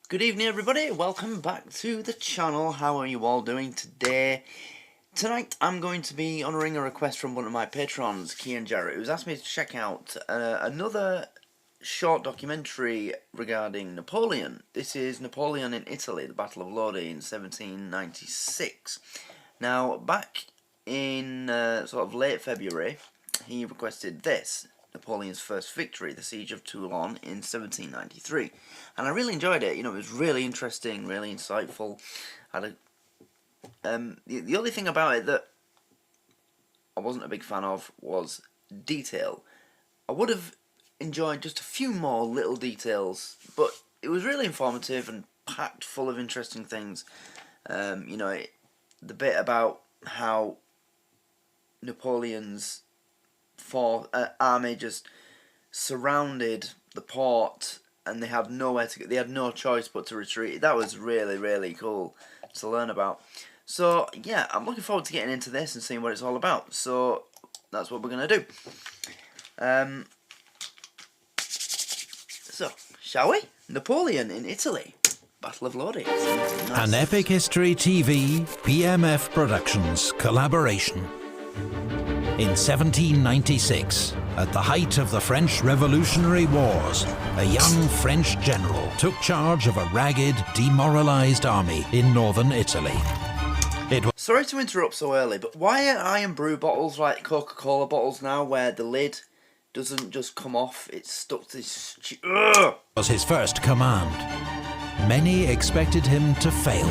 Good evening everybody, welcome back to the channel. How are you all doing today? Tonight I'm going to be honouring a request from one of my patrons, Kian Jarrett, who's asked me to check out another short documentary regarding Napoleon. This is Napoleon in Italy, the Battle of Lodi in 1796. Now, back in sort of late February, he requested this. Napoleon's first victory, the Siege of Toulon in 1793, and I really enjoyed it. You know, it was really interesting, really insightful. The only thing about it that I wasn't a big fan of was detail. I would have enjoyed just a few more little details, but it was really informative and packed full of interesting things. You know, the bit about how Napoleon's army just surrounded the port, and they had nowhere to go. They had no choice but to retreat. That was really cool to learn about. So yeah, I'm looking forward to getting into this and seeing what it's all about. So that's what we're gonna do. So shall we? Napoleon in Italy, Battle of Lodi. An Epic History TV BMF Productions collaboration. In 1796, at the height of the French Revolutionary Wars, a young French general took charge of a ragged, demoralised army in northern Italy. Sorry to interrupt so early, but why are iron brew bottles like Coca-Cola bottles now, where the lid doesn't just come off, it's stuck to this... was his first command. Many expected him to fail.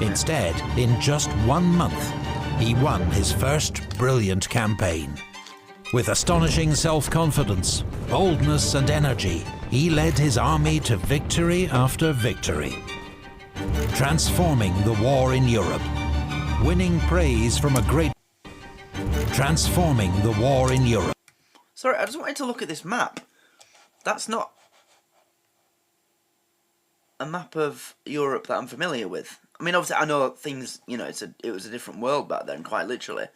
Instead, in just 1 month, he won his first brilliant campaign. With astonishing self-confidence, boldness and energy, he led his army to victory after victory, transforming the war in Europe, winning praise from a great... Transforming the war in Europe. Sorry, I just wanted to look at this map. That's not a map of Europe that I'm familiar with. I mean, obviously, I know things, you know, it was a different world back then, quite literally.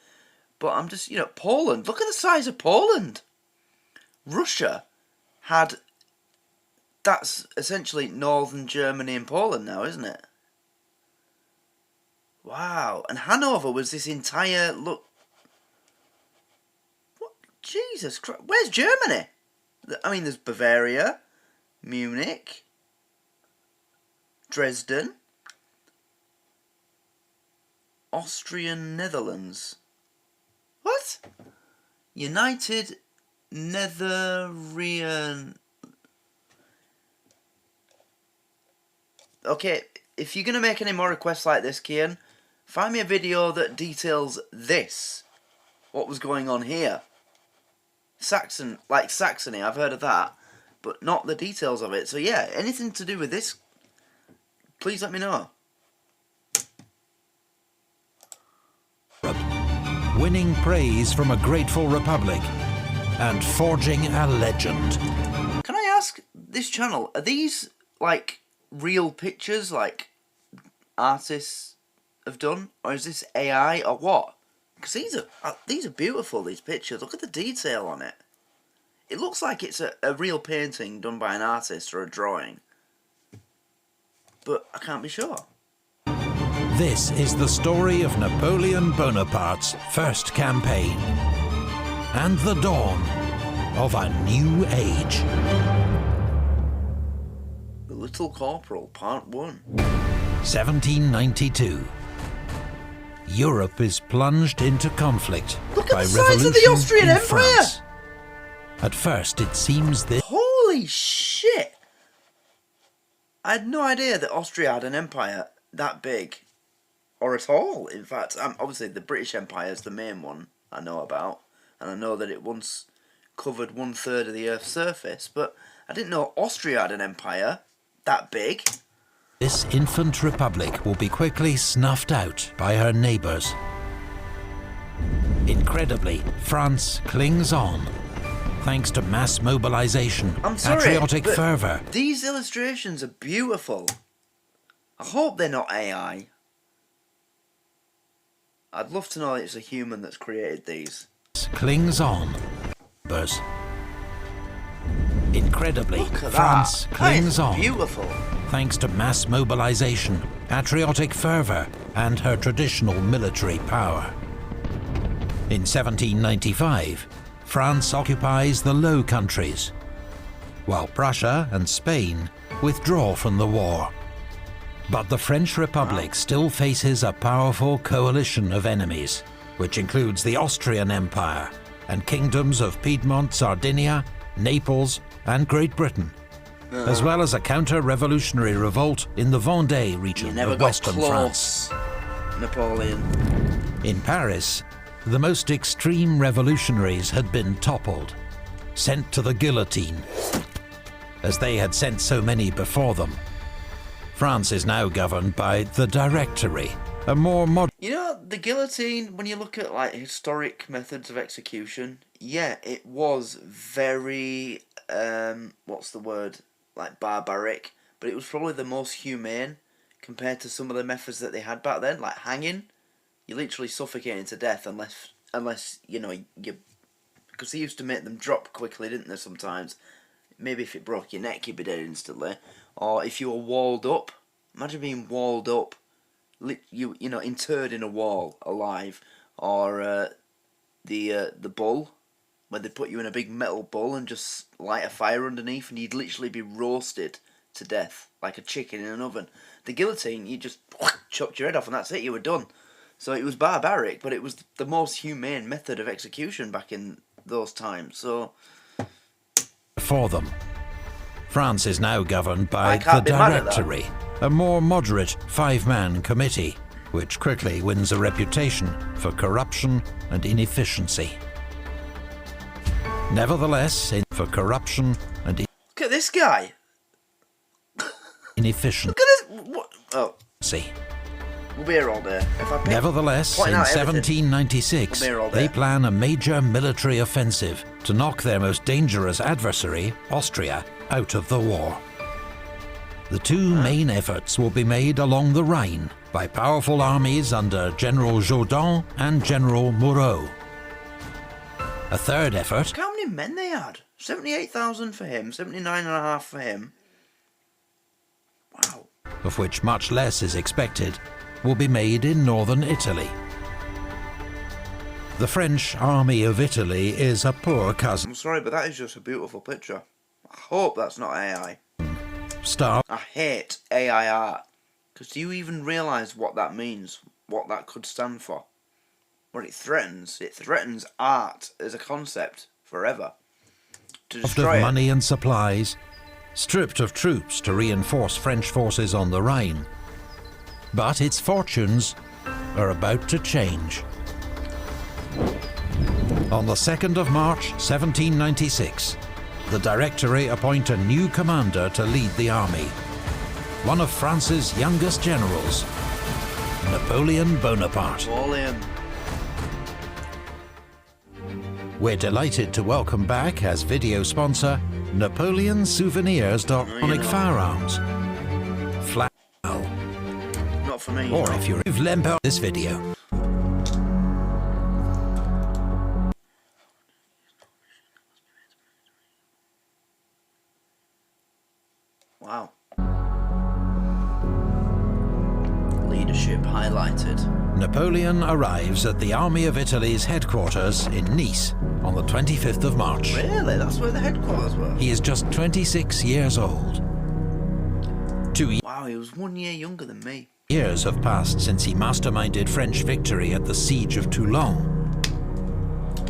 But I'm just, you know, Poland. Look at the size of Poland. Russia had... That's essentially northern Germany and Poland now, isn't it? Wow. And Hanover was this entire... Look... What? Jesus Christ. Where's Germany? I mean, there's Bavaria, Munich, Dresden, Austrian Netherlands. What? United Netherrean. Okay, if you're going to make any more requests like this, Kian, find me a video that details this. What was going on here. Saxony, I've heard of that, but not the details of it. So yeah, anything to do with this, please let me know. Winning praise from a grateful republic and forging a legend. Can I ask this channel, are these like real pictures like artists have done, or is this AI or what? Because these are beautiful, these pictures. Look at the detail on it. It looks like it's a real painting done by an artist or a drawing, but I can't be sure. This is the story of Napoleon Bonaparte's first campaign and the dawn of a new age. The Little Corporal, Part 1. 1792. Europe is plunged into conflict by the size of the Austrian in Empire! France. At first, it seems this... Holy shit! I had no idea that Austria had an empire that big. Or at all, in fact. Obviously, the British Empire is the main one I know about. And I know that it once covered 1/3 of the Earth's surface. But I didn't know Austria had an empire that big. This infant republic will be quickly snuffed out by her neighbours. Incredibly, France clings on, thanks to mass mobilization, patriotic fervour. These illustrations are beautiful. I hope they're not AI. I'd love to know it's a human that's created these. Clings on. Incredibly, Look at France that. clings That is on, beautiful. thanks to mass mobilization, patriotic fervor, and her traditional military power. In 1795, France occupies the Low Countries, while Prussia and Spain withdraw from the war. But the French Republic still faces a powerful coalition of enemies, which includes the Austrian Empire and kingdoms of Piedmont, Sardinia, Naples, and Great Britain, as well as a counter-revolutionary revolt in the Vendée region of western France. Napoleon. In Paris, the most extreme revolutionaries had been toppled, sent to the guillotine, as they had sent so many before them. France is now governed by the Directory, a more modern... You know, the guillotine, when you look at, like, historic methods of execution, yeah, it was very, what's the word, like, barbaric, but it was probably the most humane compared to some of the methods that they had back then, like hanging. You literally suffocating to death unless you know, because they used to make them drop quickly, didn't they, sometimes? Maybe if it broke your neck, you'd be dead instantly. Or if you were walled up, imagine being walled up, you know, interred in a wall, alive. Or the bull, where they put you in a big metal bull and just light a fire underneath, and you'd literally be roasted to death, like a chicken in an oven. The guillotine, you just chopped your head off and that's it, you were done. So it was barbaric, but it was the most humane method of execution back in those times, so... For them. France is now governed by the Directory, a more moderate five-man committee, which quickly wins a reputation for corruption and inefficiency. Nevertheless, for corruption and... Look at this guy! Inefficiency. Look at this! What? Oh. See. We'll be here all day. Nevertheless, in 1796, they plan a major military offensive to knock their most dangerous adversary, Austria, out of the war. The two main efforts will be made along the Rhine by powerful armies under General Jourdan and General Moreau. A third effort... Look how many men they had. 78,000 for him, 79.5 for him. Wow. Of which much less is expected, will be made in northern Italy. The French Army of Italy is a poor cousin. I'm sorry, but that is just a beautiful picture. I hope that's not AI. I hate AI art. Because do you even realise what that means? What that could stand for? What it threatens? It threatens art as a concept forever. To destroy of money and supplies, stripped of troops to reinforce French forces on the Rhine. But its fortunes are about to change. On the 2nd of March 1796, the Directory appoint a new commander to lead the army. One of France's youngest generals, Napoleon Bonaparte. Napoleon. We're delighted to welcome back as video sponsor Napoleon Souvenirs. Firearms. Flat. Not for me. Or if you're Lemper this video. Wow. Leadership highlighted. Napoleon arrives at the Army of Italy's headquarters in Nice on the 25th of March. Really? That's where the headquarters were? He is just 26 years old. Wow, he was 1 year younger than me. Years have passed since he masterminded French victory at the Siege of Toulon.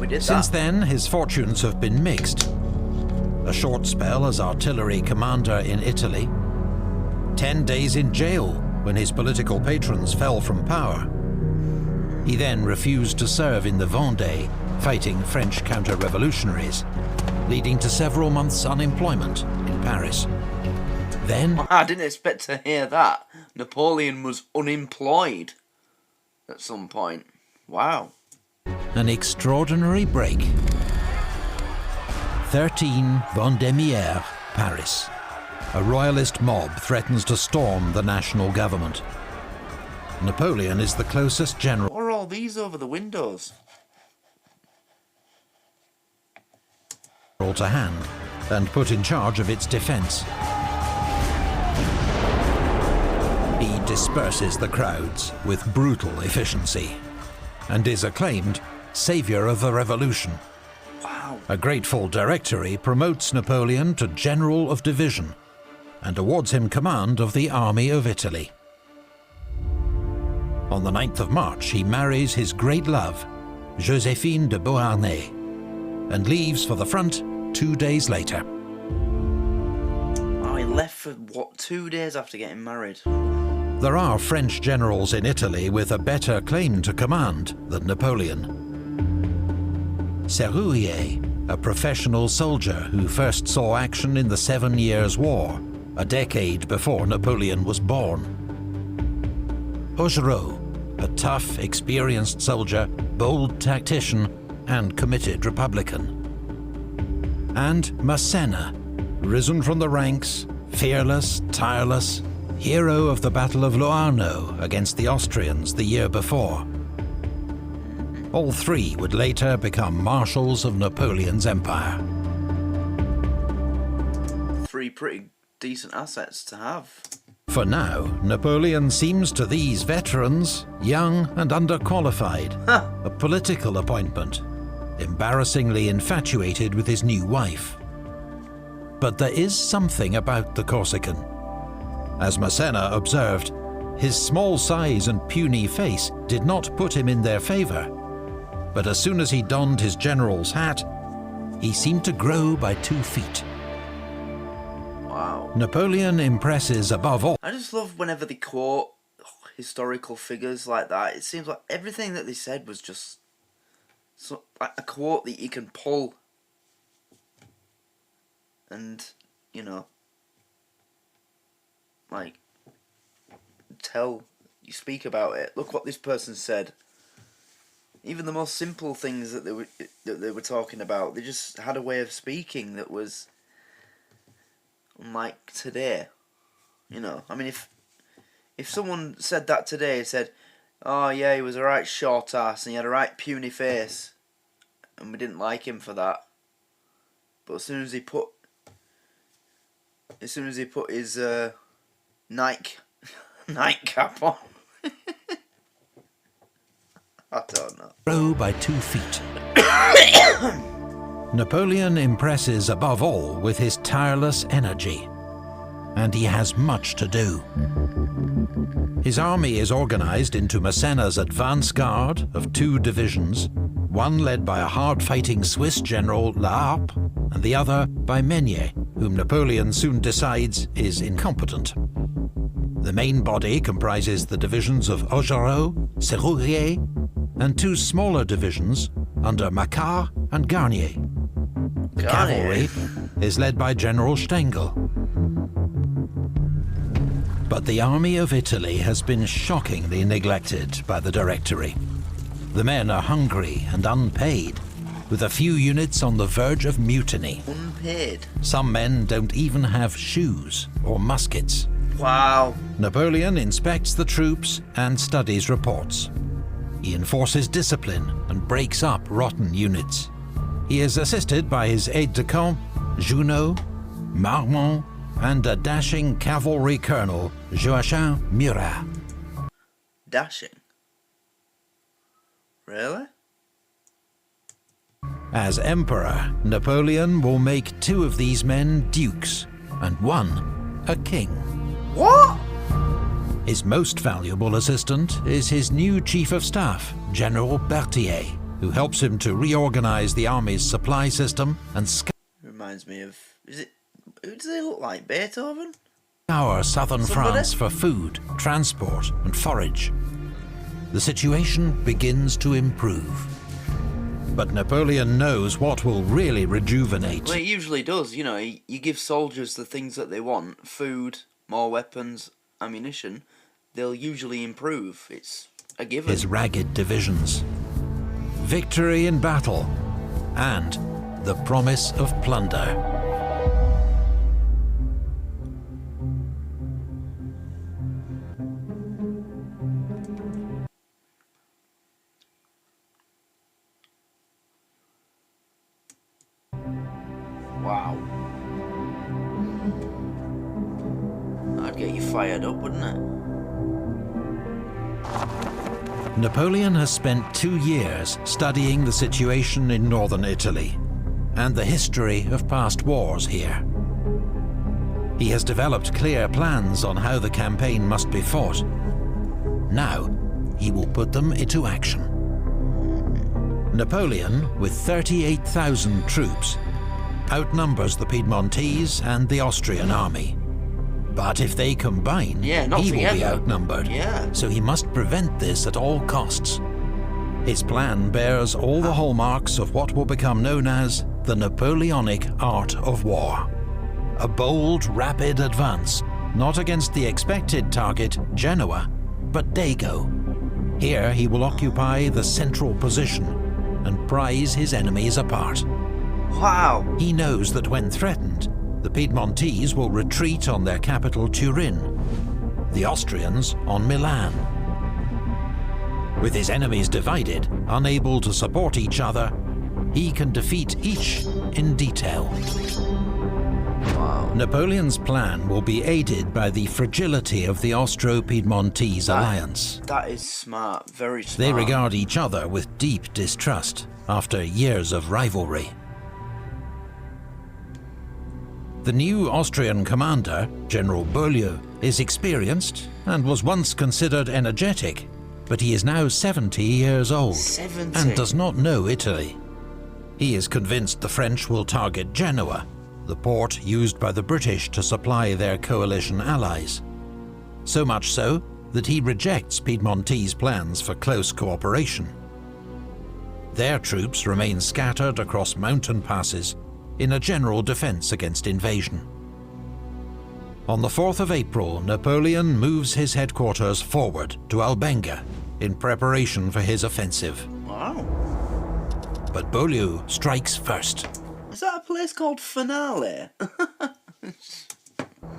We did that. Since then, his fortunes have been mixed. A short spell as artillery commander in Italy, 10 days in jail when his political patrons fell from power. He then refused to serve in the Vendée, fighting French counter-revolutionaries, leading to several months' unemployment in Paris. Then... I didn't expect to hear that. Napoleon was unemployed at some point. Wow. An extraordinary break. 13 Vendémiaire, Paris. A royalist mob threatens to storm the national government. Napoleon is the closest general. What are all these over the windows? To hand, and put in charge of its defense. He disperses the crowds with brutal efficiency and is acclaimed savior of the revolution. Wow. A grateful Directory promotes Napoleon to General of Division and awards him command of the Army of Italy. On the 9th of March, he marries his great love, Joséphine de Beauharnais, and leaves for the front 2 days later. Oh, he left for, what, 2 days after getting married? There are French generals in Italy with a better claim to command than Napoleon. Serrurier, a professional soldier who first saw action in the 7 Years' War, a decade before Napoleon was born. Augereau, a tough, experienced soldier, bold tactician, and committed Republican. And Massena, risen from the ranks, fearless, tireless, hero of the Battle of Loarno against the Austrians the year before. All three would later become marshals of Napoleon's empire. 3 pretty decent assets to have. For now, Napoleon seems to these veterans young and underqualified, a political appointment, embarrassingly infatuated with his new wife. But there is something about the Corsican. As Massena observed, his small size and puny face did not put him in their favour. But as soon as he donned his general's hat, he seemed to grow by 2 feet. Wow. Napoleon impresses above all. I just love whenever they quote historical figures like that. It seems like everything that they said was just like a quote that you can pull and, you know, like, you speak about it. Look what this person said. Even the most simple things that they were talking about, they just had a way of speaking that was unlike today. You know, I mean, if someone said that today, said, "Oh yeah, he was a right short ass and he had a right puny face," and we didn't like him for that, but as soon as he put his nightcap on. I don't know. Grow by 2 feet. Napoleon impresses above all with his tireless energy, and he has much to do. His army is organized into Massena's advance guard of 2 divisions, one led by a hard-fighting Swiss general La Harpe, and the other by Meunier, whom Napoleon soon decides is incompetent. The main body comprises the divisions of Augereau, Serrurier, and 2 smaller divisions under Macquart and Garnier. The cavalry is led by General Stengel. But the army of Italy has been shockingly neglected by the Directory. The men are hungry and unpaid, with a few units on the verge of mutiny. Unpaid? Some men don't even have shoes or muskets. Wow. Napoleon inspects the troops and studies reports. He enforces discipline and breaks up rotten units. He is assisted by his aide-de-camp, Junot, Marmont, and a dashing cavalry colonel, Joachim Murat. Dashing? Really? As emperor, Napoleon will make 2 of these men dukes, and 1 a king. What? His most valuable assistant is his new chief of staff, General Berthier, who helps him to reorganize the army's supply system and Reminds me of, who does he look like, Beethoven? scour southern France for food, transport, and forage. The situation begins to improve. But Napoleon knows what will really rejuvenate. Well, it usually does, you know, you give soldiers the things that they want, food, more weapons, ammunition, they'll usually improve. It's a given. His ragged divisions, victory in battle, and the promise of plunder. Wow. you fired up, wouldn't it? Napoleon has spent 2 years studying the situation in northern Italy and the history of past wars here. He has developed clear plans on how the campaign must be fought. Now, he will put them into action. Napoleon, with 38,000 troops, outnumbers the Piedmontese and the Austrian army. But if they combine, he will be outnumbered. So he must prevent this at all costs. His plan bears all the hallmarks of what will become known as the Napoleonic art of war. A bold, rapid advance, not against the expected target, Genoa, but Dago. Here he will occupy the central position and prize his enemies apart. Wow! He knows that when threatened, the Piedmontese will retreat on their capital Turin, the Austrians on Milan. With his enemies divided, unable to support each other, he can defeat each in detail. Wow. Napoleon's plan will be aided by the fragility of the Austro-Piedmontese alliance. That is smart, very smart. They regard each other with deep distrust after years of rivalry. The new Austrian commander, General Beaulieu, is experienced and was once considered energetic, but he is now 70 years old 70. and does not know Italy. He is convinced the French will target Genoa, the port used by the British to supply their coalition allies. So much so that he rejects Piedmontese plans for close cooperation. Their troops remain scattered across mountain passes in a general defense against invasion. On the 4th of April, Napoleon moves his headquarters forward to Albenga in preparation for his offensive. Wow. But Beaulieu strikes first. Is that a place called Finale?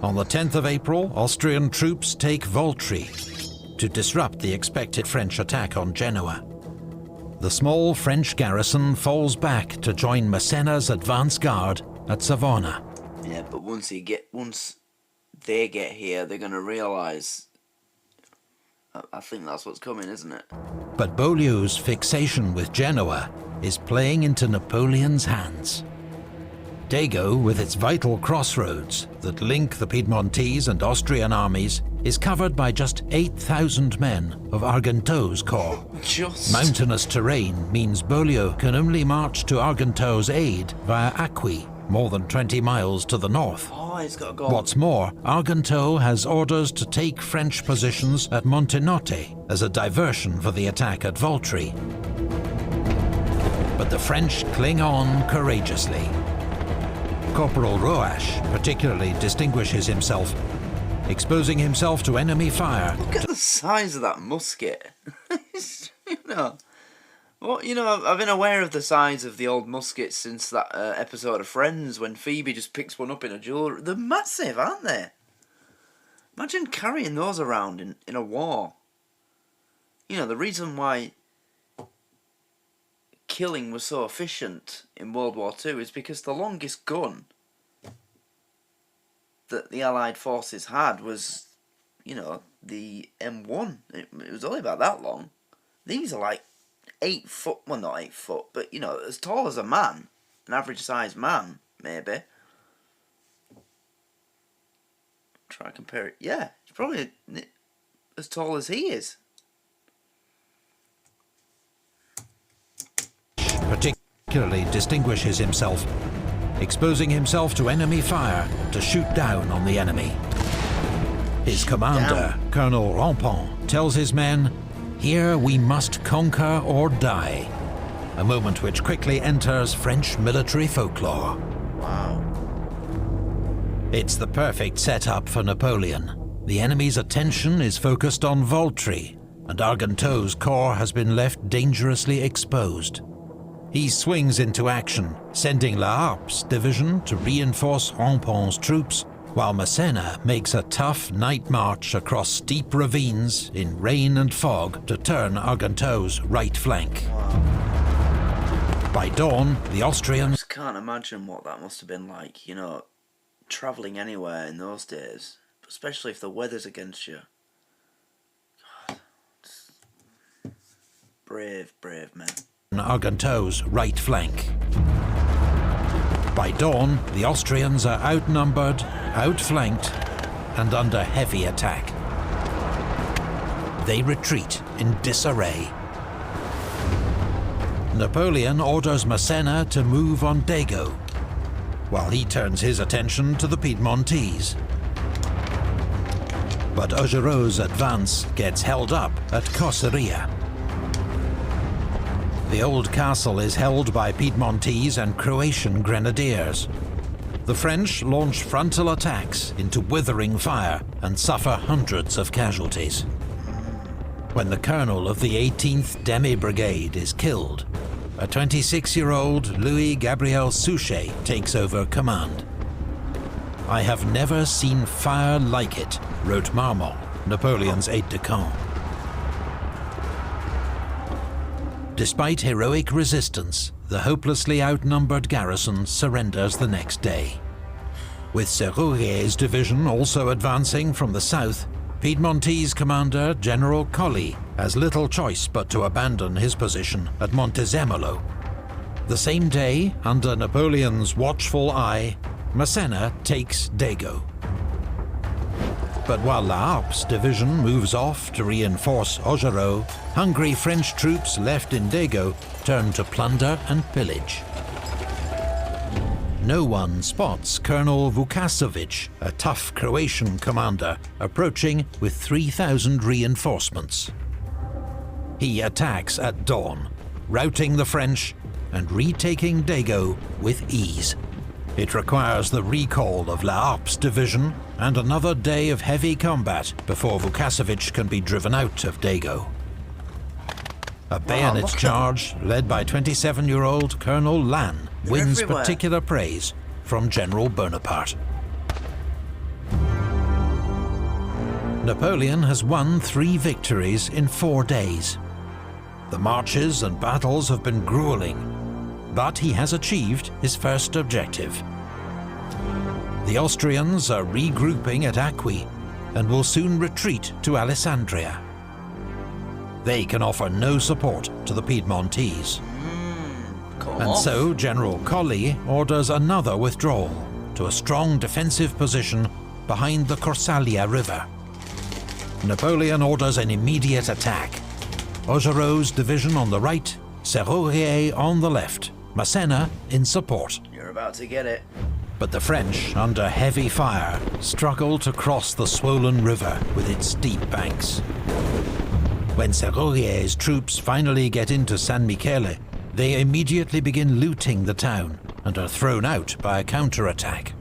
On the 10th of April, Austrian troops take Voltri to disrupt the expected French attack on Genoa. The small French garrison falls back to join Massena's advance guard at Savona. Yeah, but once they get here, they're going to realise. I think that's what's coming, isn't it? But Beaulieu's fixation with Genoa is playing into Napoleon's hands. Dago, with its vital crossroads that link the Piedmontese and Austrian armies, is covered by just 8,000 men of Argenteau's corps. Mountainous terrain means Beaulieu can only march to Argenteau's aid via Acqui, more than 20 miles to the north. Oh, he's got to go. What's more, Argenteau has orders to take French positions at Montenotte as a diversion for the attack at Voltri. But the French cling on courageously. Corporal Roache particularly distinguishes himself, exposing himself to enemy fire. Look at the size of that musket. I've been aware of the size of the old muskets since that episode of Friends when Phoebe just picks one up in a jewellery. They're massive, aren't they? Imagine carrying those around in a war. You know, the reason why killing was so efficient in World War II is because the longest gun that the Allied forces had was, the M1. It was only about that long. These are like 8 foot, well not 8 foot, but as tall as a man, an average sized man, maybe. Try to compare it. Yeah, it's probably as tall as he is. Particularly distinguishes himself, exposing himself to enemy fire to shoot down on the enemy. His commander, Colonel Rampont, tells his men, "Here we must conquer or die," a moment which quickly enters French military folklore. Wow. It's the perfect setup for Napoleon. The enemy's attention is focused on Voltri, and Argenteau's corps has been left dangerously exposed. He swings into action, sending La Harpe's division to reinforce Rampont's troops, while Massena makes a tough night march across steep ravines in rain and fog to turn Argenteau's right flank. Wow. By dawn, the Austrians... I just can't imagine what that must have been like, travelling anywhere in those days. especially if the weather's against you. God, brave, brave men. Argenteau's right flank. By dawn, the Austrians are outnumbered, outflanked, and under heavy attack. They retreat in disarray. Napoleon orders Massena to move on Dago, while he turns his attention to the Piedmontese. But Augereau's advance gets held up at Cosseria. The old castle is held by Piedmontese and Croatian grenadiers. The French launch frontal attacks into withering fire and suffer hundreds of casualties. When the colonel of the 18th Demi Brigade is killed, a 26-year-old Louis Gabriel Suchet takes over command. "I have never seen fire like it," wrote Marmont, Napoleon's aide-de-camp. Despite heroic resistance, the hopelessly outnumbered garrison surrenders the next day. With Serrurier's division also advancing from the south, Piedmontese commander General Colli has little choice but to abandon his position at Montezemolo. The same day, under Napoleon's watchful eye, Massena takes Dago. But while La Harpe's division moves off to reinforce Augereau, hungry French troops left in Dago turn to plunder and pillage. No one spots Colonel Vukasovic, a tough Croatian commander, approaching with 3,000 reinforcements. He attacks at dawn, routing the French and retaking Dago with ease. It requires the recall of La Harpe's division and another day of heavy combat before Vukasovic can be driven out of Dago. A bayonet charge, led by 27-year-old Colonel Lannes, wins particular praise from General Bonaparte. Napoleon has won 3 victories in 4 days. The marches and battles have been grueling, but he has achieved his first objective. The Austrians are regrouping at Acqui and will soon retreat to Alessandria. They can offer no support to the Piedmontese. And so General Colli orders another withdrawal to a strong defensive position behind the Corsalia River. Napoleon orders an immediate attack. Augereau's division on the right, Serrurier on the left, Massena in support. You're about to get it. But the French, under heavy fire, struggle to cross the swollen river with its steep banks. When Serrurier's troops finally get into San Michele, they immediately begin looting the town and are thrown out by a counterattack.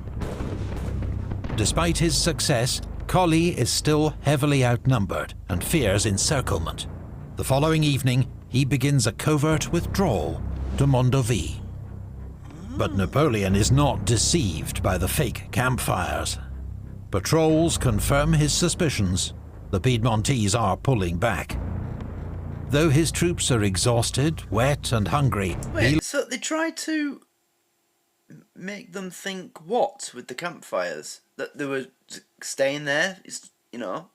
Despite his success, Colli is still heavily outnumbered and fears encirclement. The following evening, he begins a covert withdrawal to Mondovì. But Napoleon is not deceived by the fake campfires. Patrols confirm his suspicions. The Piedmontese are pulling back. Though his troops are exhausted, wet and hungry... Wait, so they tried to make them think what with the campfires? That they were staying there, you know,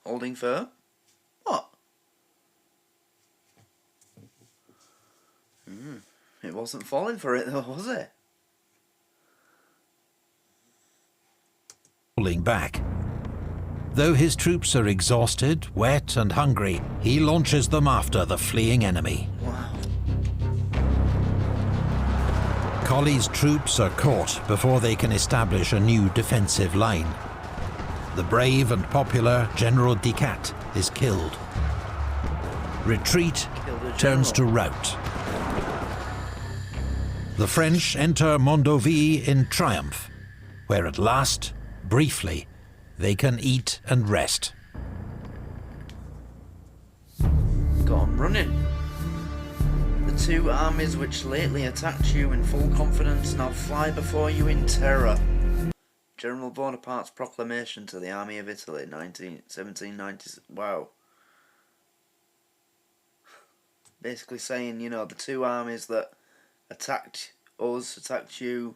holding firm? What? It wasn't falling for it though, was it? Pulling back. Though his troops are exhausted, wet and hungry, he launches them after the fleeing enemy. Wow. Colli's troops are caught before they can establish a new defensive line. The brave and popular General Dicat is killed. Retreat turns to rout. The French enter Mondovì in triumph, where at last, briefly, they can eat and rest. Go on, running. The 2 armies which lately attacked you in full confidence now fly before you in terror. General Bonaparte's proclamation to the Army of Italy, 1790. Wow. Basically saying, you know, the 2 armies that attacked us, attacked you,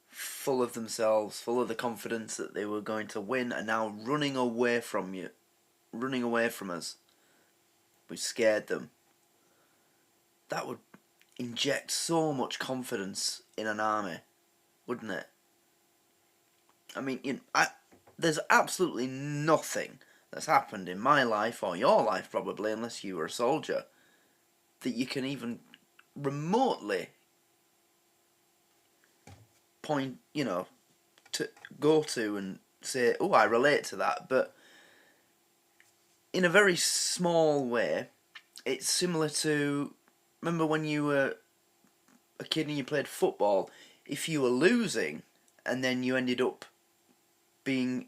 full of themselves, full of the confidence that they were going to win, and now running away from you, running away from us. We scared them. That would inject so much confidence in an army, wouldn't it? I mean, there's absolutely nothing that's happened in my life, or your life probably, unless you were a soldier, that you can even remotely point, to go to and say, oh, I relate to that. But in a very small way, it's similar to, remember when you were a kid and you played football, if you were losing and then you ended up being,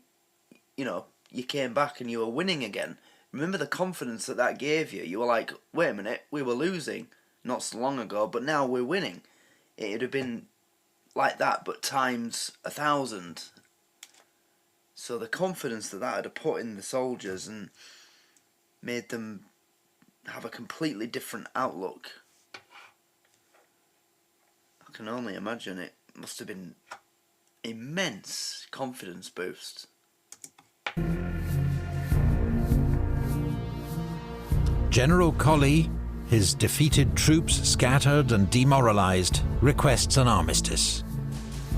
you came back and you were winning again, remember the confidence that gave you? You were like, wait a minute, we were losing not so long ago, but now we're winning. It would have been like that, but times 1,000. So the confidence that had put in the soldiers and made them have a completely different outlook. I can only imagine it must have been immense confidence boost. General Colley, his defeated troops scattered and demoralized, requests an armistice.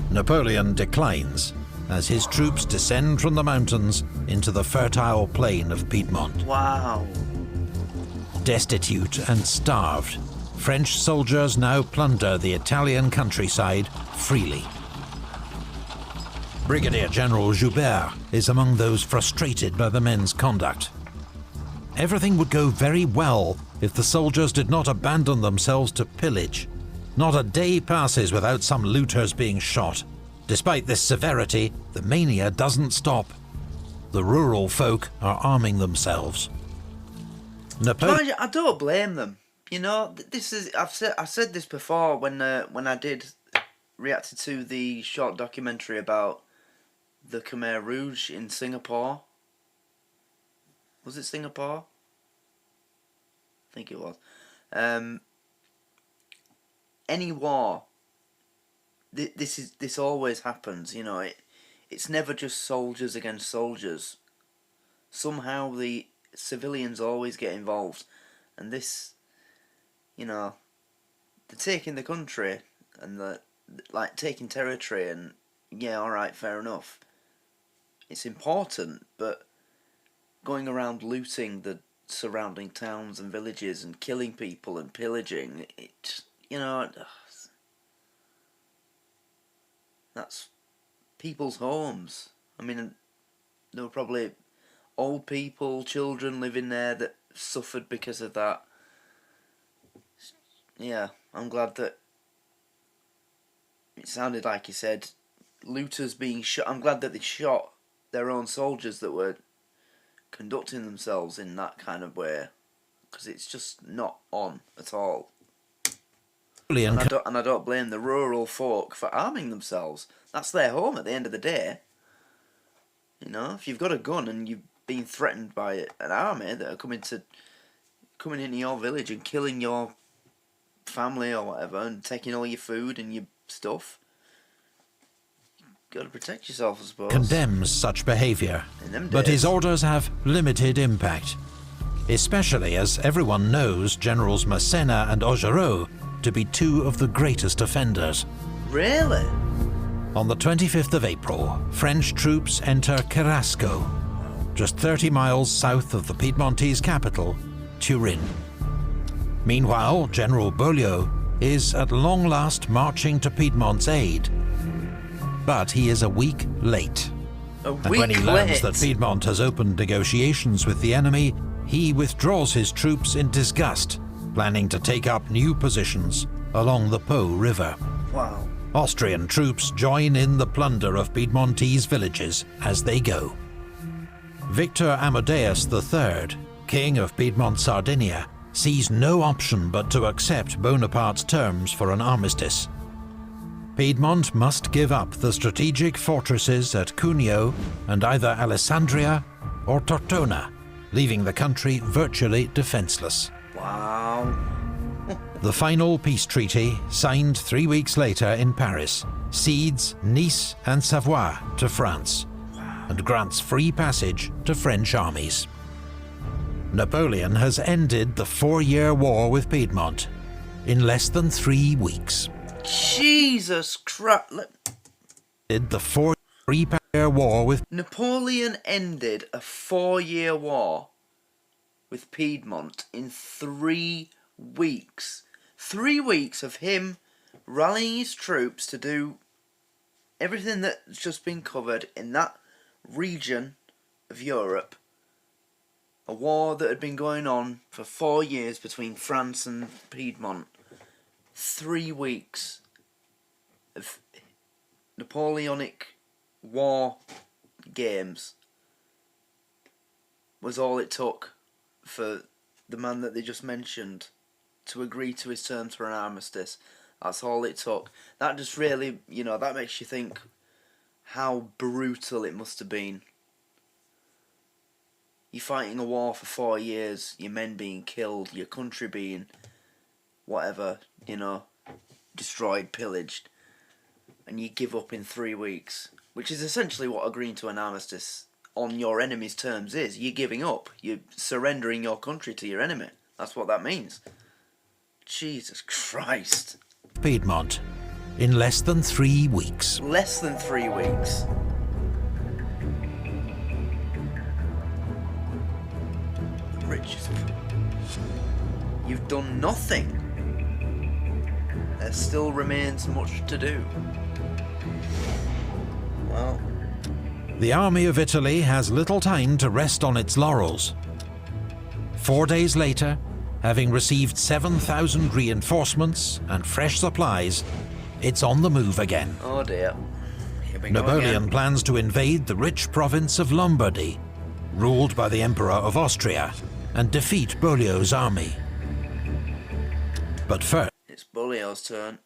Napoleon declines as his troops descend from the mountains into the fertile plain of Piedmont. Wow. Destitute and starved, French soldiers now plunder the Italian countryside freely. Brigadier General Joubert is among those frustrated by the men's conduct. Everything would go very well if the soldiers did not abandon themselves to pillage. Not a day passes without some looters being shot. Despite this severity, the mania doesn't stop. The rural folk are arming themselves. I don't blame them. This is I've said this reacted to the short documentary about the Khmer Rouge in Singapore. Was it Singapore? I think it was. Any war, this always happens. It's never just soldiers against soldiers. Somehow the civilians always get involved, and this, they're taking the country and taking territory, and yeah, all right, fair enough. It's important, but going around looting the surrounding towns and villages and killing people and pillaging, that's people's homes. I mean, there were probably old people, children living there that suffered because of that. Yeah, I'm glad that it sounded like you said looters being shot. I'm glad that they shot their own soldiers that were conducting themselves in that kind of way, because it's just not on at all. And I don't blame the rural folk for arming themselves. That's their home at the end of the day. If you've got a gun and you've been threatened by an army that are coming into your village and killing your family or whatever and taking all your food and your stuff, got to protect yourself, I suppose. Condemns such behaviour, but his orders have limited impact, especially as everyone knows Generals Massena and Augereau to be two of the greatest offenders. Really? On the 25th of April, French troops enter Carrasco, just 30 miles south of the Piedmontese capital, Turin. Meanwhile, General Beaulieu is at long last marching to Piedmont's aid, but he is a week late. And when he learns that Piedmont has opened negotiations with the enemy, he withdraws his troops in disgust, planning to take up new positions along the Po River. Wow. Austrian troops join in the plunder of Piedmontese villages as they go. Victor Amadeus III, King of Piedmont Sardinia, sees no option but to accept Bonaparte's terms for an armistice. Piedmont must give up the strategic fortresses at Cuneo and either Alessandria or Tortona, leaving the country virtually defenseless. Wow. The final peace treaty, signed 3 weeks later in Paris, cedes Nice and Savoie to France and grants free passage to French armies. Napoleon has ended the 4-year war with Piedmont in less than 3 weeks. Jesus Christ. The 4-year war with Napoleon ended a 4-year war with Piedmont in 3 weeks. 3 weeks of him rallying his troops to do everything that's just been covered in that region of Europe. A war that had been going on for 4 years between France and Piedmont. 3 weeks of Napoleonic war games was all it took for the man that they just mentioned to agree to his terms for an armistice. That's all it took. That just really, you know, that makes you think how brutal it must have been. You're fighting a war for 4 years, your men being killed, your country being whatever, you know, destroyed, pillaged, and you give up in 3 weeks, which is essentially what agreeing to an armistice on your enemy's terms is. You're giving up. You're surrendering your country to your enemy. That's what that means. Jesus Christ. Piedmont in less than 3 weeks. Less than 3 weeks. Richard, you've done nothing. There still remains much to do. Well, The army of Italy has little time to rest on its laurels. 4 days later, having received 7,000 reinforcements and fresh supplies, it's on the move again. oh dear. Here we go Napoleon again. plans to invade the rich province of Lombardy, ruled by the Emperor of Austria, and defeat Beaulieu's army. But first, It's Beaulieu's turn.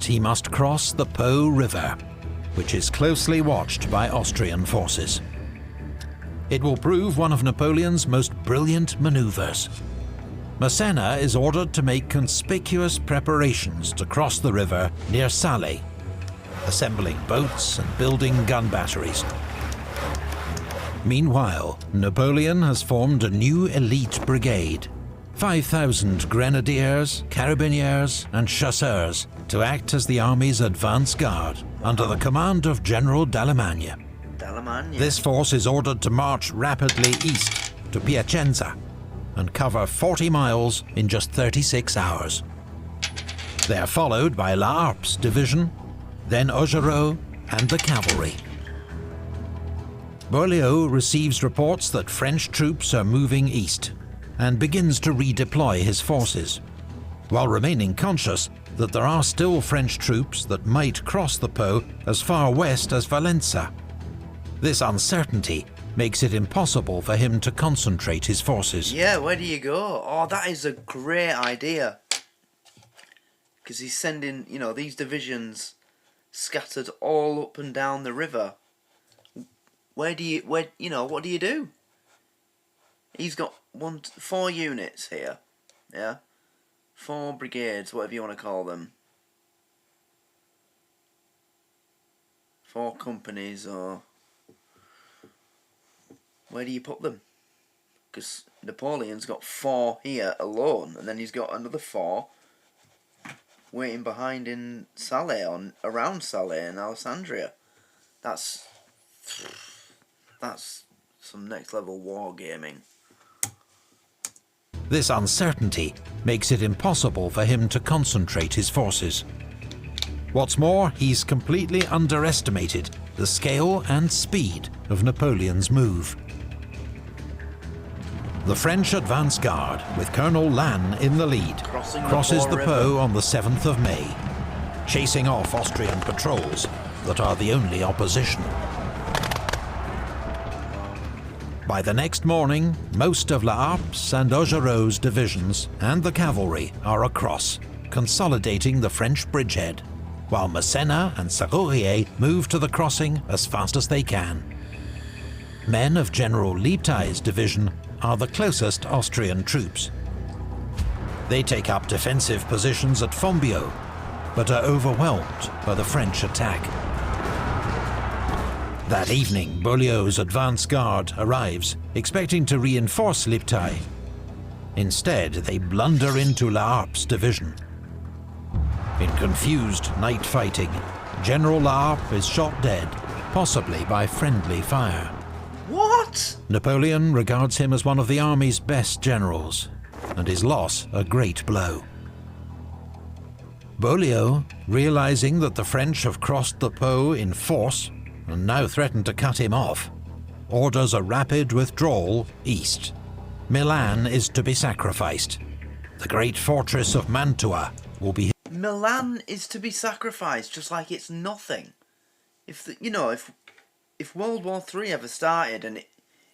he must cross the Po River, which is closely watched by Austrian forces. It will prove one of Napoleon's most brilliant maneuvers. Massena is ordered to make conspicuous preparations to cross the river near Salé, assembling boats and building gun batteries. Meanwhile, Napoleon has formed a new elite brigade, 5,000 grenadiers, carabiniers and chasseurs to act as the army's advance guard under the command of General Dallemagne. Dallemagne. This force is ordered to march rapidly east to Piacenza and cover 40 miles in just 36 hours. They are followed by La Harpe's division, then Augereau and the cavalry. Beaulieu receives reports that French troops are moving east and begins to redeploy his forces, while remaining conscious that there are still French troops that might cross the Po as far west as Valença. This uncertainty makes it impossible for him to concentrate his forces. Yeah, where do you go? Oh, that is a great idea. Because he's sending, you know, these divisions scattered all up and down the river. What do you do? He's got 4 units here. Yeah? 4 brigades, whatever you want to call them. 4 companies, or... where do you put them? Because Napoleon's got 4 here alone, and then he's got another 4 waiting behind in Salé, around Salé and Alessandria. That's some next level wargaming. This uncertainty makes it impossible for him to concentrate his forces. What's more, he's completely underestimated the scale and speed of Napoleon's move. The French advance guard, with Colonel Lannes in the lead, crosses the Po on the 7th of May, chasing off Austrian patrols that are the only opposition. By the next morning, most of La Harpe's and Augereau's divisions and the cavalry are across, consolidating the French bridgehead, while Massena and Serrurier move to the crossing as fast as they can. Men of General Liebtei's division are the closest Austrian troops. They take up defensive positions at Fombio, but are overwhelmed by the French attack. That evening, Beaulieu's advance guard arrives, expecting to reinforce Liptay. Instead, they blunder into La Harpe's division. In confused night fighting, General La Harpe is shot dead, possibly by friendly fire. What? Napoleon regards him as one of the army's best generals, and his loss a great blow. Beaulieu, realizing that the French have crossed the Po in force and now threaten to cut him off, orders a rapid withdrawal east. Milan is to be sacrificed. The great fortress of Mantua will be... Milan is to be sacrificed, just like it's nothing. If World War III ever started, and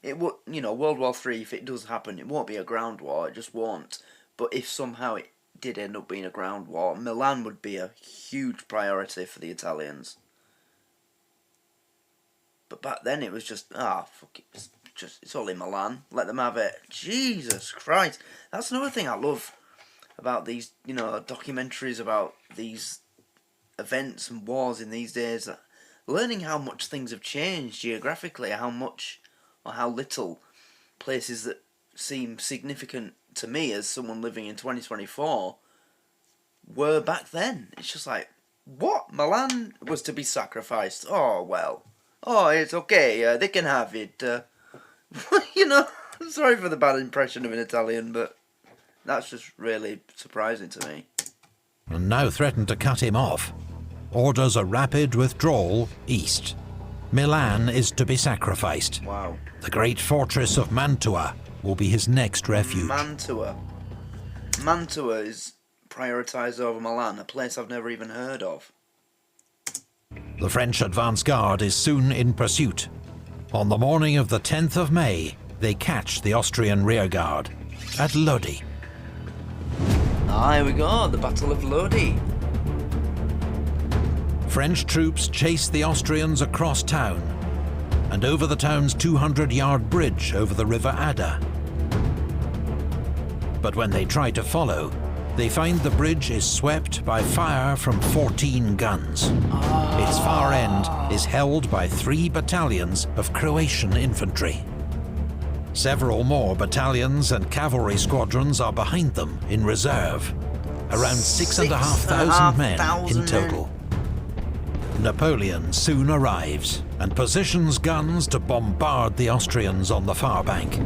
it would, World War III, if it does happen, it won't be a ground war, it just won't. But if somehow it did end up being a ground war, Milan would be a huge priority for the Italians. But back then it was just, fuck it, it's all in Milan, let them have it. Jesus Christ, that's another thing I love about these, documentaries about these events and wars in these days. Learning how much things have changed geographically, how much or how little places that seem significant to me as someone living in 2024 were back then. It's just like, what? Milan was to be sacrificed? Oh, well. Oh, it's okay, they can have it. Sorry for the bad impression of an Italian, but that's just really surprising to me. And now threaten to cut him off. Orders a rapid withdrawal east. Milan is to be sacrificed. Wow. The great fortress of Mantua will be his next refuge. Mantua is prioritised over Milan, a place I've never even heard of. The French advance guard is soon in pursuit. On the morning of the 10th of May, they catch the Austrian rearguard at Lodi. Here we go, the Battle of Lodi. French troops chase the Austrians across town and over the town's 200-yard bridge over the River Adda. But when they try to follow, they find the bridge is swept by fire from 14 guns. Its far end is held by 3 battalions of Croatian infantry. Several more battalions and cavalry squadrons are behind them in reserve. Around 6,500 men in total. Napoleon soon arrives and positions guns to bombard the Austrians on the far bank.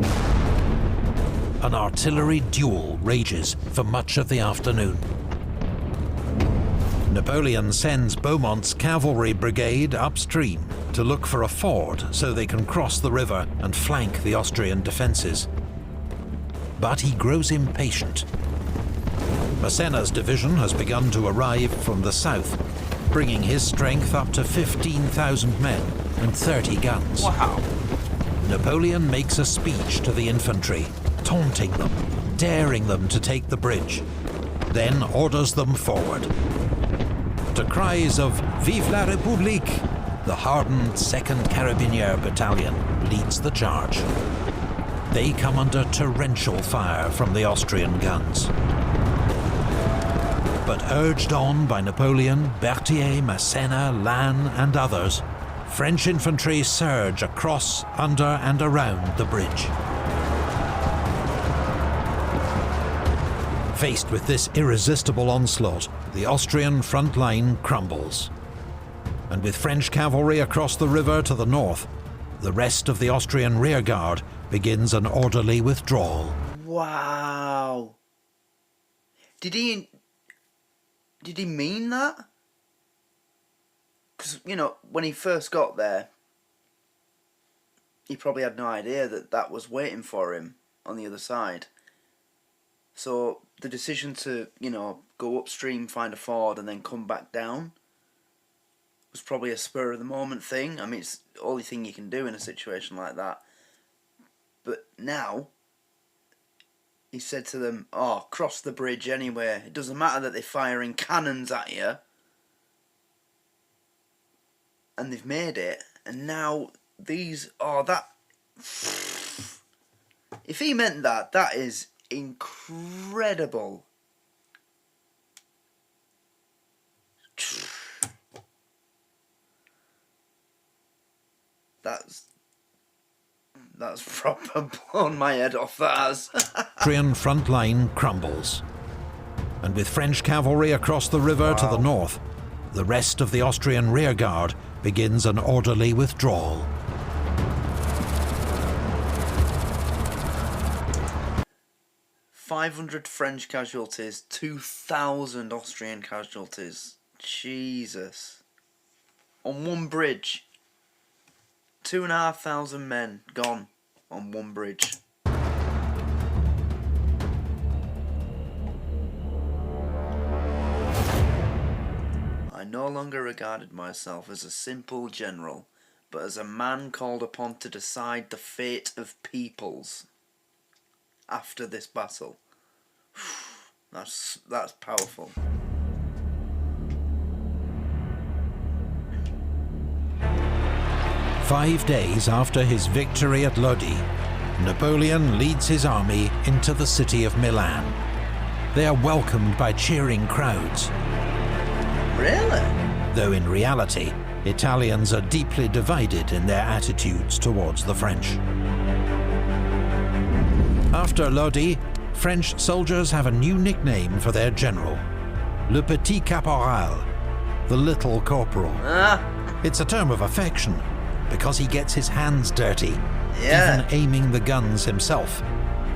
An artillery duel rages for much of the afternoon. Napoleon sends Beaumont's cavalry brigade upstream to look for a ford so they can cross the river and flank the Austrian defences. But he grows impatient. Massena's division has begun to arrive from the south, bringing his strength up to 15,000 men and 30 guns. Wow. Napoleon makes a speech to the infantry, taunting them, daring them to take the bridge, then orders them forward. To cries of "Vive la République!" the hardened 2nd Carabinier Battalion leads the charge. They come under torrential fire from the Austrian guns. But urged on by Napoleon, Berthier, Massena, Lannes and others, French infantry surge across, under and around the bridge. Faced with this irresistible onslaught, the Austrian front line crumbles. And with French cavalry across the river to the north, the rest of the Austrian rearguard begins an orderly withdrawal. Wow. Did he mean that? Because, when he first got there, he probably had no idea that that was waiting for him on the other side. So the decision to, go upstream, find a ford, and then come back down was probably a spur-of-the-moment thing. I mean, it's the only thing you can do in a situation like that. But now, he said to them, cross the bridge anyway. It doesn't matter that they're firing cannons at you. And they've made it. And now, if he meant that, that is incredible That's proper blown my head off, that has. Austrian front line crumbles. And with French cavalry across the river to the north, the rest of the Austrian rearguard begins an orderly withdrawal. "500 French casualties, 2,000 Austrian casualties. Jesus. On one bridge. 2,500 men gone on one bridge. I no longer regarded myself as a simple general, but as a man called upon to decide the fate of peoples. After this battle." That's powerful. "5 days after his victory at Lodi, Napoleon leads his army into the city of Milan. They are welcomed by cheering crowds. Really? Though in reality, Italians are deeply divided in their attitudes towards the French. After Lodi, French soldiers have a new nickname for their general: Le Petit Caporal, the Little Corporal. It's a term of affection, because he gets his hands dirty, even aiming the guns himself,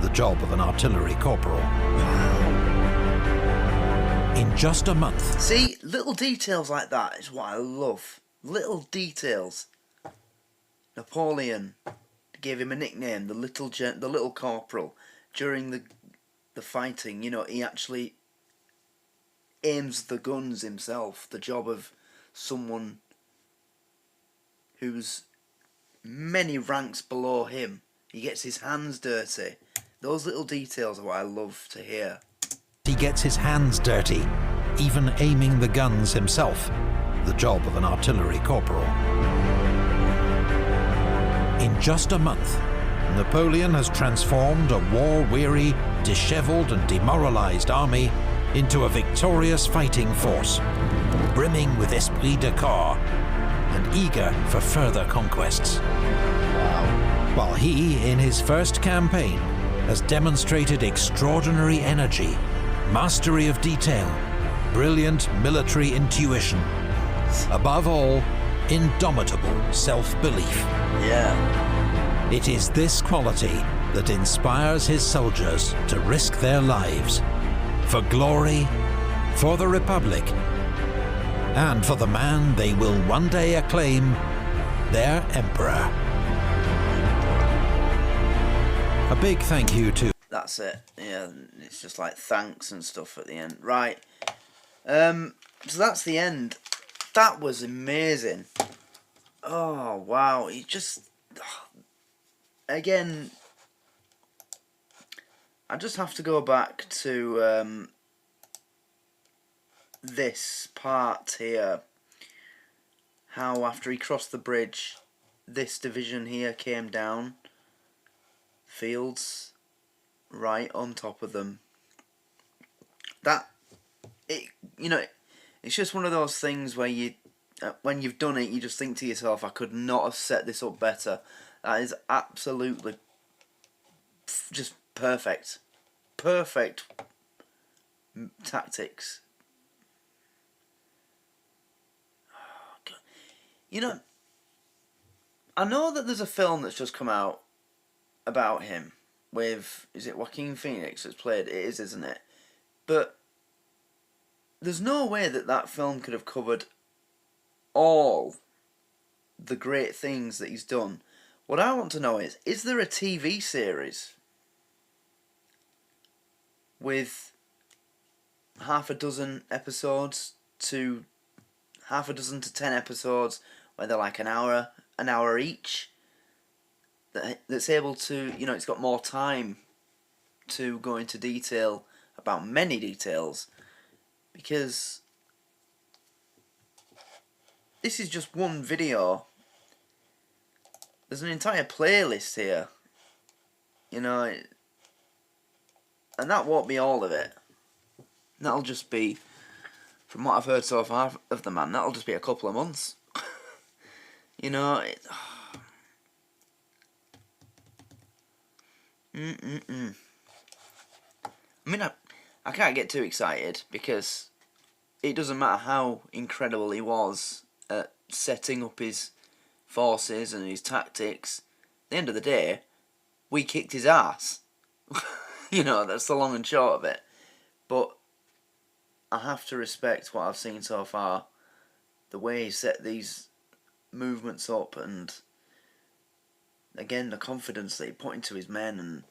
the job of an artillery corporal. In just a month. See, little details like that is what I love. Little details. Napoleon gave him a nickname, the little corporal. During the fighting, you know, he actually aims the guns himself, the job of someone who's many ranks below him. He gets his hands dirty. Those little details are what I love to hear. He gets his hands dirty, even aiming the guns himself, the job of an artillery corporal. In just a month, Napoleon has transformed a war-weary, dishevelled and demoralised army into a victorious fighting force, brimming with esprit de corps and eager for further conquests. While he, in his first campaign, has demonstrated extraordinary energy, mastery of detail, brilliant military intuition, above all, indomitable self-belief. Yeah. It is this quality that inspires his soldiers to risk their lives for glory, for the Republic, and for the man they will one day acclaim their emperor. A big thank you to... That's it. Yeah, it's just like thanks and stuff at the end. Right. So that's the end. That was amazing. Oh, wow. It just... Again, I just have to go back to this part here. How after he crossed the bridge, this division here came down. Fields right on top of them. It's just one of those things where you, when you've done it, you just think to yourself, I could not have set this up better. That is absolutely just perfect. Perfect tactics. Oh, God. You know, I know that there's a film that's just come out about him with, is it Joaquin Phoenix that's played? It is, isn't it? But there's no way that that film could have covered all the great things that he's done. What I want to know is there a TV series with half a dozen episodes to half a dozen to 10 episodes where they're like an hour each, that's able to, you know, it's got more time to go into detail about many details, because this is just one video. There's an entire playlist here, you know, and that won't be all of it. That'll just be, from what I've heard so far of the man, that'll just be a couple of months. You know, I mean, I can't get too excited because it doesn't matter how incredible he was at setting up his forces and his tactics. At the end of the day, we kicked his ass. You know, that's the long and short of it. But I have to respect what I've seen so far. The way he set these movements up, and again, the confidence that he put into his men, and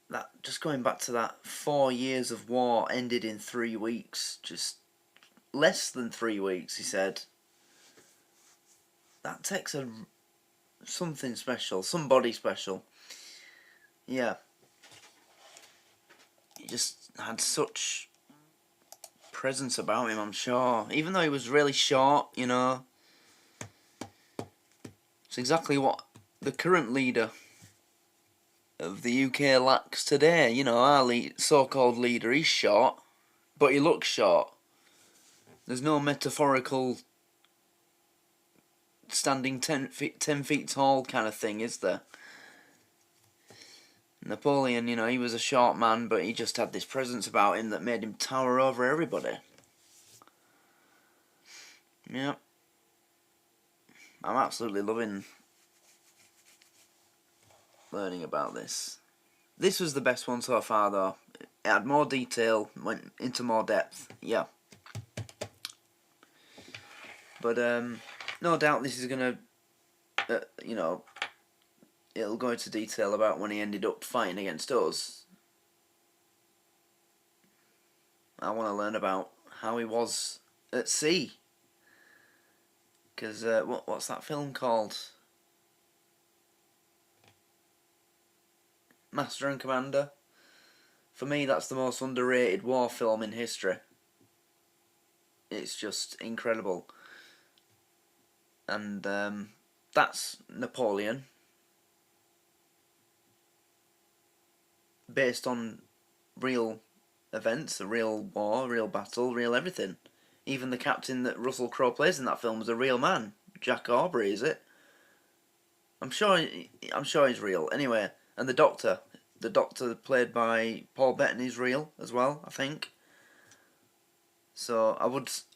that, just going back to that 4 years of war ended in 3 weeks, just less than 3 weeks, he said. That takes something special, somebody special. Yeah. He just had such presence about him, I'm sure. Even though he was really short, you know. It's exactly what the current leader of the UK lacks today. You know, our so-called leader, he's short, but he looks short. There's no metaphorical standing 10 feet tall kind of thing, is there? Napoleon, you know, he was a short man, but he just had this presence about him that made him tower over everybody. Yeah. I'm absolutely loving learning about this. This was the best one so far, though. It had more detail, went into more depth. Yeah. But no doubt this is gonna, you know, it'll go into detail about when he ended up fighting against us. I want to learn about how he was at sea. Because what's that film called? Master and Commander. For me, that's the most underrated war film in history. It's just incredible. And that's Napoleon, based on real events, a real war, real battle, real everything. Even the captain that Russell Crowe plays in that film is a real man. Jack Aubrey, is it? I'm sure he's real. Anyway, and the Doctor played by Paul Bettany is real as well, I think. So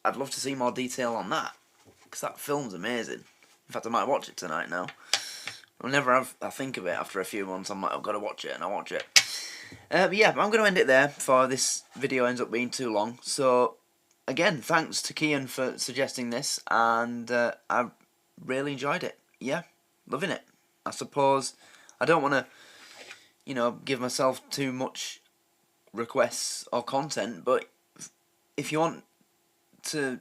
I'd love to see more detail on that, because that film's amazing. In fact, I might watch it tonight now. Whenever I think of it after a few months, I'm like, I've got to watch it, and I'll watch it. But yeah, I'm going to end it there before this video ends up being too long. So, again, thanks to Kian for suggesting this, and I really enjoyed it. Yeah, loving it. I suppose I don't want to, you know, give myself too much requests or content, but if you want to,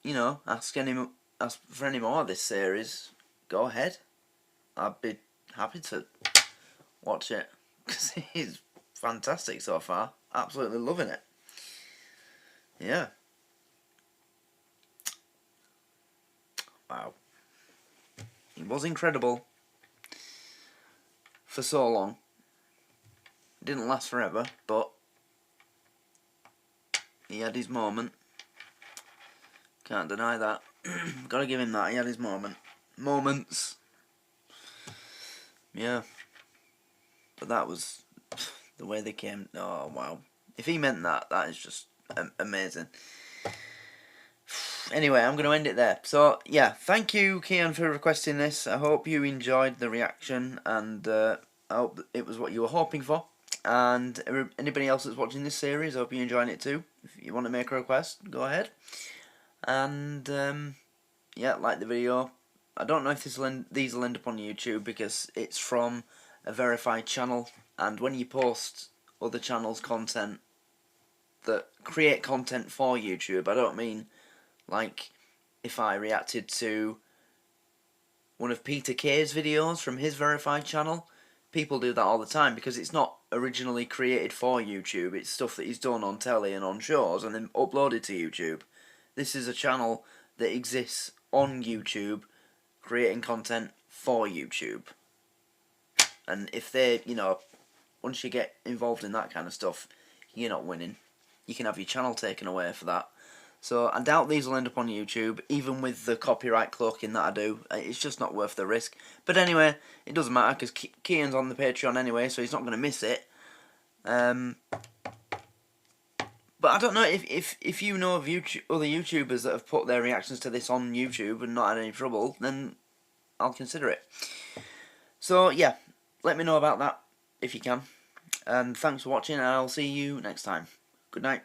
you know, ask for any more of this series, go ahead. I'd be happy to watch it, because it's fantastic so far. Absolutely loving it. Yeah. Wow. He was incredible for so long. It didn't last forever, but he had his moment. Can't deny that. Gotta give him that. He had his moments. Yeah. But that was the way they came. Oh, wow. If he meant that, that is just amazing. Anyway, I'm going to end it there. So, yeah, thank you, Kian, for requesting this. I hope you enjoyed the reaction, and I hope it was what you were hoping for. And anybody else that's watching this series, I hope you're enjoying it too. If you want to make a request, go ahead. And, yeah, like the video. I don't know if these will end up on YouTube, because it's from a verified channel, and when you post other channels' content that create content for YouTube, I don't mean like if I reacted to one of Peter Kay's videos from his verified channel. People do that all the time because it's not originally created for YouTube. It's stuff that he's done on telly and on shows and then uploaded to YouTube. This is a channel that exists on YouTube, creating content for YouTube. And if they, you know, once you get involved in that kind of stuff, you're not winning. You can have your channel taken away for that. So I doubt these will end up on YouTube, even with the copyright cloaking that I do. It's just not worth the risk. But anyway, it doesn't matter, because Kian's on the Patreon anyway, so he's not going to miss it. But I don't know if you know of other YouTubers that have put their reactions to this on YouTube and not had any trouble, then I'll consider it. So yeah, let me know about that if you can. And thanks for watching, and I'll see you next time. Good night.